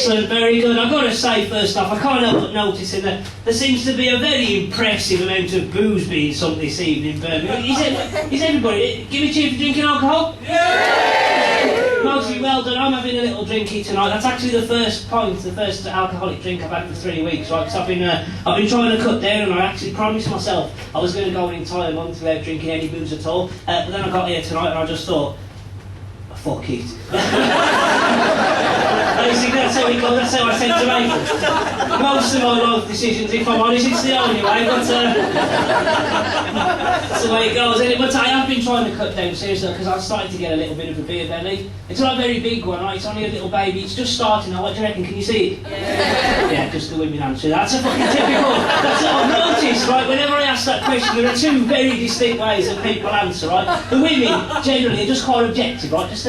Excellent, very good. I've got to say, first off, I can't help but noticing that there seems to be a very impressive amount of booze being sunk this evening in Birmingham. Is everybody, give me a cheer for drinking alcohol? Yeah! Mostly well done. I'm having a little drinky tonight. That's actually the first alcoholic drink I've had for 3 weeks, right? Because I've been trying to cut down, and I actually promised myself I was going to go an entire month without drinking any booze at all. But then I got here tonight and I just thought, fuck it. Basically, that's how I tend to make it. Most of my life decisions, if I'm honest, it's the only way, but that's the way it goes. But I have been trying to cut down seriously because I've started to get a little bit of a beer belly. It's not a very big one, right? It's only a little baby. It's just starting now. What do you reckon? Can you see it? Yeah. Yeah, just the women answer. That's a fucking typical. That's what I've noticed, right? Whenever I ask that question, there are two very distinct ways that people answer, right? The women generally are just quite objective, right? Just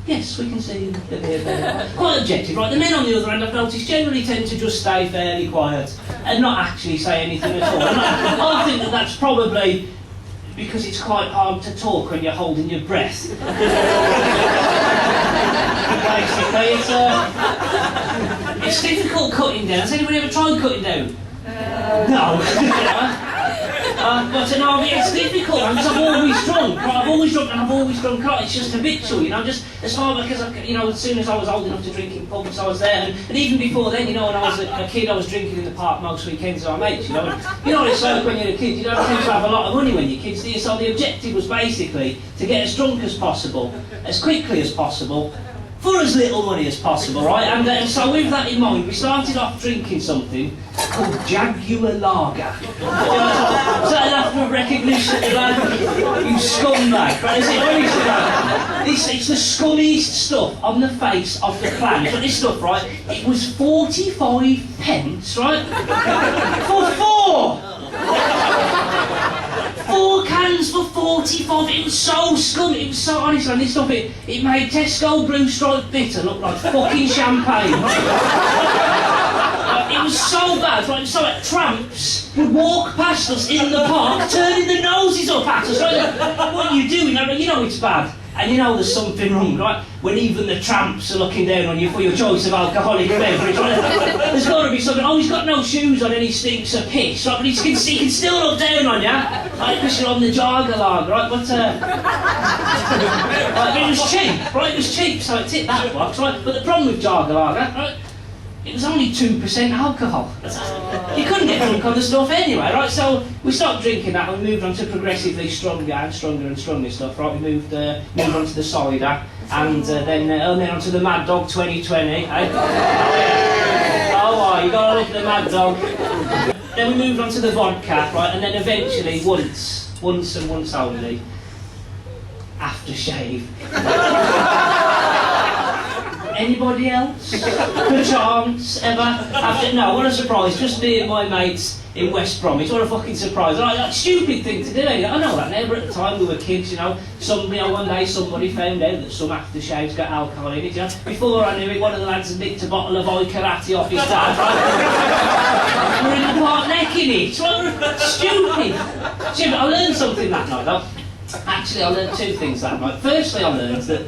yes, we can see the beer belly. Quite objective, right? The men, on the other hand, I've noticed, generally tend to just stay fairly quiet and not actually say anything at all. And I think that that's probably because it's quite hard to talk when you're holding your breath. Basically, it's difficult cutting down. Has anybody ever tried cutting down? No. But no, it's difficult because I've always drunk. Right? I've always drunk and I've always drunk. Right? It's just habitual, you know. Just as far because as soon as I was old enough to drink in pubs, I was there. And even before then, when I was a kid, I was drinking in the park most weekends with my mates. You know what it's like when you're a kid. You don't tend to have a lot of money when you're kids, do you? So the objective was basically to get as drunk as possible, as quickly as possible, for as little money as possible, right? And so with that in mind, we started off drinking something called Jaguar Lager. Is that enough of recognition, you scumbag? Right? Is it honestly, it's the scummiest stuff on the face of the planet. But this stuff, right, it was 45 pence, right? For 4 cans for 45. It was so scummy. It was so honest. And this stuff, it made Tesco Blue Stripe Bitter look like fucking champagne. It was so bad. Right? So tramps would walk past us in the park, turning their noses up at us. Right? What are you doing? You know it's bad. And you know there's something wrong, right? When even the tramps are looking down on you for your choice of alcoholic beverage, right? There's got to be something. Oh, he's got no shoes on and he stinks of piss, right? But he can still look down on you, right? Because you're on the Jaguar Lager, right? But it was cheap, right? It was cheap, so it ticked that box, right? But the problem with Jaguar Lager, right? It was only 2% alcohol. You couldn't get drunk on the stuff anyway, right? So we stopped drinking that and we moved on to progressively stronger and stronger stuff, right? We moved on to the cider and then on to the Mad Dog 2020. Eh? Oh, you gotta look at the Mad Dog. Then we moved on to the vodka, right? And then eventually, once and once only, aftershave. Anybody else? Perchance, ever? No, what a surprise. Just me and my mates in West Bromwich. What a fucking surprise. Right, that stupid thing to do, ain't it? I know that now, but at the time we were kids, one day somebody found out that some aftershaves got alcohol in it, Before I knew it, one of the lads had nicked a bottle of Oikarati off his dad, right? We're in the park necking it. Right? Stupid. See, but I learned something that night, though. Actually, I learned 2 things that night. Firstly, I learned that,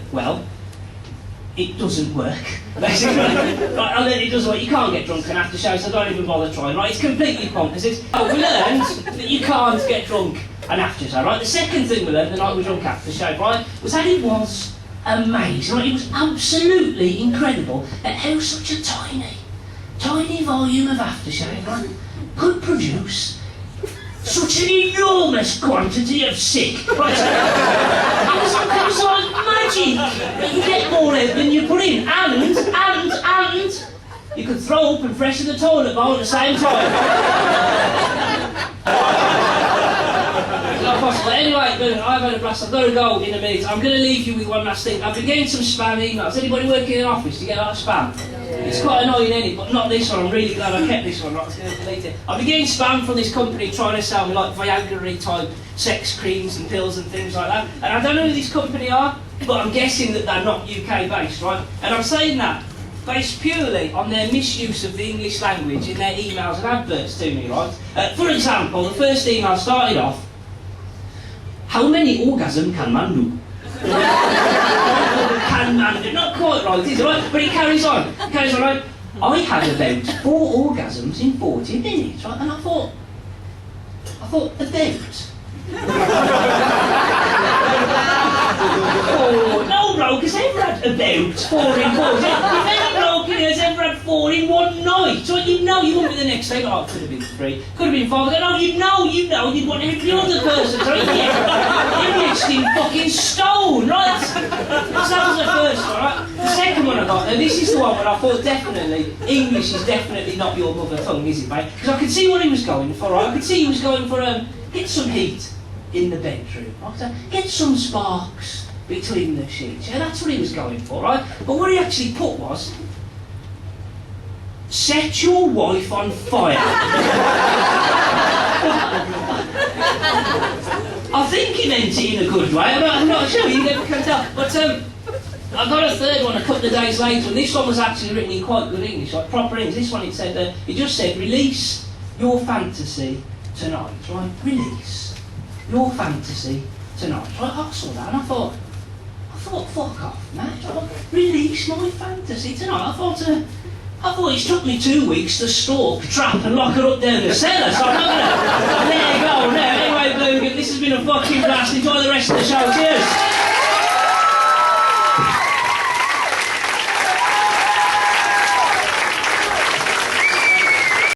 it doesn't work. Basically, right, I learned it doesn't work. You can't get drunk and aftershave, so don't even bother trying. Right, it's completely pointless. We learned that you can't get drunk and aftershave. Right, the second thing we learned the night we drunk aftershave, right, was that it was amazing. Right, it was absolutely incredible at how such a tiny volume of aftershave, right, could produce such an enormous quantity of sick. Right, it was like magic. You get more out than you put in, and you could throw up and freshen the toilet bowl at the same time. Not possible. Anyway, I've had a blast. I've got to go in a minute. I'm going to leave you with one last thing. I've been getting some spam emails. Anybody working in an office? Do you get a lot of spam? It's quite annoying, but not this one. I'm really glad I kept this one. Right, I was going to delete it. I've been getting spam from this company trying to sell me like Viagra type sex creams and pills and things like that. And I don't know who this company are, but I'm guessing that they're not UK based, right? And I'm saying that based purely on their misuse of the English language in their emails and adverts to me, right? For example, the first email started off, "How many orgasms can man do?" left-hand man, not quite right, is it, right? But he carries on, right? I had about 4 orgasms in 40 minutes, right? And I thought, about. Oh, no bloke has ever had about 4 in 40. If any bloke here has ever had 4 in one night, so you wouldn't be the next day, oh, it could have been 3, could have been 5, no, you'd want every other person, so you mixed in fucking stone, right? So that was the first one, right? The second one I got, and this is the one where I thought definitely, English is definitely not your mother tongue, is it, mate? Because I could see what he was going for, right? I could see he was going for, get some heat in the bedroom, right? Get some sparks between the sheets, yeah, that's what he was going for, right? But what he actually put was, set your wife on fire. I think he meant it in a good way, I'm not sure, you never can tell. But I got a third one a couple of days later, and this one was actually written in quite good English, like proper English. This one it just said, release your fantasy tonight, right? Release your fantasy tonight. Right? I saw that and I thought, fuck off, man. Release my fantasy tonight. I thought it's took me 2 weeks to stalk, trap and lock her up down the cellar, so I'm not gonna let her go now. Anyway, Birmingham, this has been a fucking blast. Enjoy the rest of the show. Cheers.